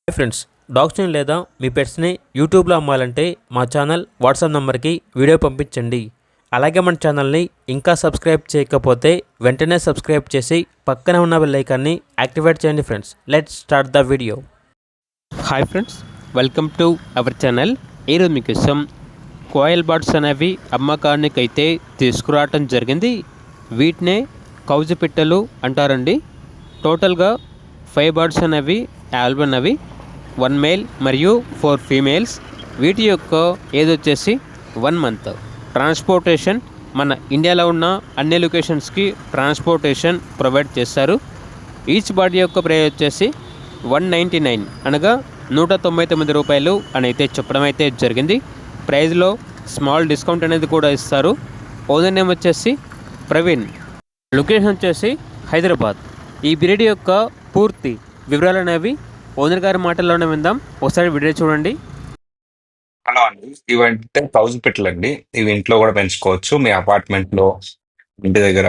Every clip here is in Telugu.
హాయ్ ఫ్రెండ్స్, డాగ్స్ని లేదా మీ పెట్స్ని యూట్యూబ్లో అమ్మాలంటే మా ఛానల్ వాట్సాప్ నెంబర్కి వీడియో పంపించండి. అలాగే మన ఛానల్ని ఇంకా సబ్స్క్రైబ్ చేయకపోతే వెంటనే సబ్స్క్రైబ్ చేసి పక్కనే ఉన్న బెల్ ఐకాన్ని యాక్టివేట్ చేయండి friends. Let's start the video. Hi friends, welcome to our channel. ఈరోజు మీకోసం కోయల్ బర్డ్స్ అనేవి అమ్మకానికి అయితే తీసుకురావటం జరిగింది. వీటినే కౌజు పిట్టలు అంటారండి. టోటల్గా 5 బర్డ్స్ అనేవి అవైలబుల్ ఉన్నవి. 1 మేల్ మరియు 4 ఫీమేల్స్. వీటి యొక్క ఏజ్ వచ్చేసి 1 మంత్. ట్రాన్స్పోర్టేషన్ మన ఇండియాలో ఉన్న అన్ని లొకేషన్స్కి ట్రాన్స్పోర్టేషన్ ప్రొవైడ్ చేస్తారు. ఈచ్ బాడీ యొక్క ప్రైస్ వచ్చేసి 199 అనగా 199 రూపాయలు అని అయితే చెప్పడం అయితే జరిగింది. ప్రైజ్లో స్మాల్ డిస్కౌంట్ అనేది కూడా ఇస్తారు. ఓనర్ నేమ్ వచ్చేసి ప్రవీణ్. లొకేషన్ వచ్చేసి హైదరాబాద్. ఈ బ్రీడ్ యొక్క పూర్తి వివరాలు అనేవి ఓనర్ గారి మాటల్లోనే విందాం. ఒకసారి వీడియో చూడండి. హలో అండి, ఇవంటే కౌజు పిట్టలండి. ఇవి ఇంట్లో కూడా పెంచుకోవచ్చు. మీ అపార్ట్మెంట్ లో, ఇంటి దగ్గర,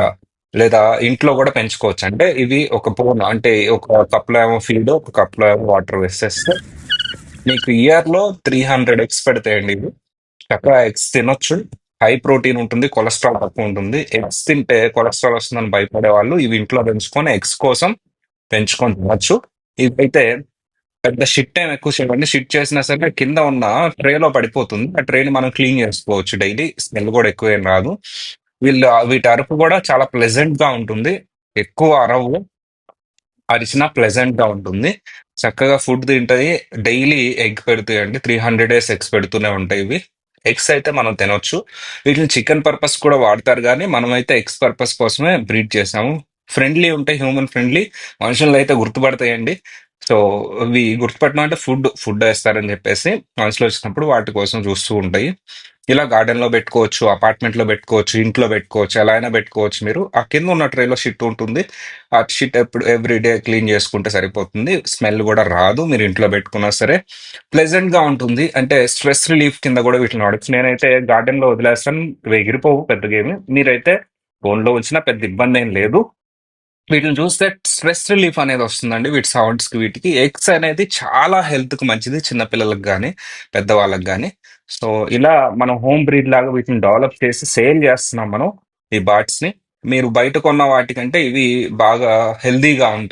లేదా ఇంట్లో కూడా పెంచుకోవచ్చు. అంటే ఇవి ఒక పోన్, అంటే ఒక కప్లో ఏమో ఫీడ్, ఒక కప్లో ఏమో వాటర్ వేసేస్తే మీకు ఇయర్ లో 300 ఎగ్స్ పెడతాయండి. ఇవి చక్కగా ఎగ్స్ తినొచ్చు. హై ప్రోటీన్ ఉంటుంది, కొలెస్ట్రాల్ తక్కువ ఉంటుంది. ఎగ్స్ తింటే కొలెస్ట్రాల్ వస్తుందని భయపడే వాళ్ళు ఇవి ఇంట్లో పెంచుకొని ఎగ్స్ కోసం పెంచుకొని తినొచ్చు. ఇవైతే పెద్ద షిట్ ఏం ఎక్కువ చేయండి. షిట్ చేసినా సరే కింద ఉన్న ట్రేలో పడిపోతుంది. ఆ ట్రేని మనం క్లీన్ చేసుకోవచ్చు డైలీ. స్మెల్ కూడా ఎక్కువ ఏం రాదు. వీటి అరుపు కూడా చాలా ప్లెజెంట్ గా ఉంటుంది. ఎక్కువ అరవు, అరిచినా ప్లెజెంట్ గా ఉంటుంది. చక్కగా ఫుడ్ తింటాయి. డైలీ ఎగ్ పెడతాయండి. 300 డేస్ ఎగ్స్ పెడుతూనే ఉంటాయి ఇవి. ఎగ్స్ అయితే మనం తినొచ్చు. వీటిని చికెన్ పర్పస్ కూడా వాడతారు, కానీ మనమైతే ఎగ్స్ పర్పస్ కోసమే బ్రీడ్ చేసాము. ఫ్రెండ్లీ ఉంటాయి, హ్యూమన్ ఫ్రెండ్లీ. మనుషులు అయితే గుర్తుపడతాయండి. సో ఇవి గుర్తుపట్టడం అంటే ఫుడ్ వేస్తారని చెప్పేసి మనుషులు వచ్చినప్పుడు వాటి కోసం చూస్తూ ఉంటాయి. ఇలా గార్డెన్ లో పెట్టుకోవచ్చు, అపార్ట్మెంట్ లో పెట్టుకోవచ్చు, ఇంట్లో పెట్టుకోవచ్చు, ఎలా అయినా పెట్టుకోవచ్చు. మీరు ఆ కింద ఉన్న ట్రేలో షిట్ ఉంటుంది. ఆ షిట్ ఎవ్రీ డే క్లీన్ చేసుకుంటే సరిపోతుంది. స్మెల్ కూడా రాదు. మీరు ఇంట్లో పెట్టుకున్నా సరే ప్లెజెంట్ గా ఉంటుంది. అంటే స్ట్రెస్ రిలీఫ్ కింద కూడా వీటిని వాడచ్చు. నేనైతే గార్డెన్ లో వదిలేస్తాను, ఇవి ఎగిరిపోవు పెద్దగా ఏమి. మీరైతే ఫోన్ లో వచ్చినా పెద్ద ఇబ్బంది ఏం లేదు. వీటిని చూస్తే స్ట్రెస్ రిలీఫ్ అనేది వస్తుందండి. వీటి సౌండ్స్ కి వీటికి. ఎగ్స్ అనేది చాలా హెల్త్ కు మంచిది, చిన్నపిల్లలకు కానీ పెద్దవాళ్ళకి కానీ. సో ఇలా మనం హోమ్ బ్రీడ్ లాగా వీటిని డెవలప్ చేసి సేల్ చేస్తున్నాం మనం, ఈ బర్డ్స్ ని. మీరు బయట కొన్న వాటికంటే ఇవి బాగా హెల్దీగా ఉంటాయి.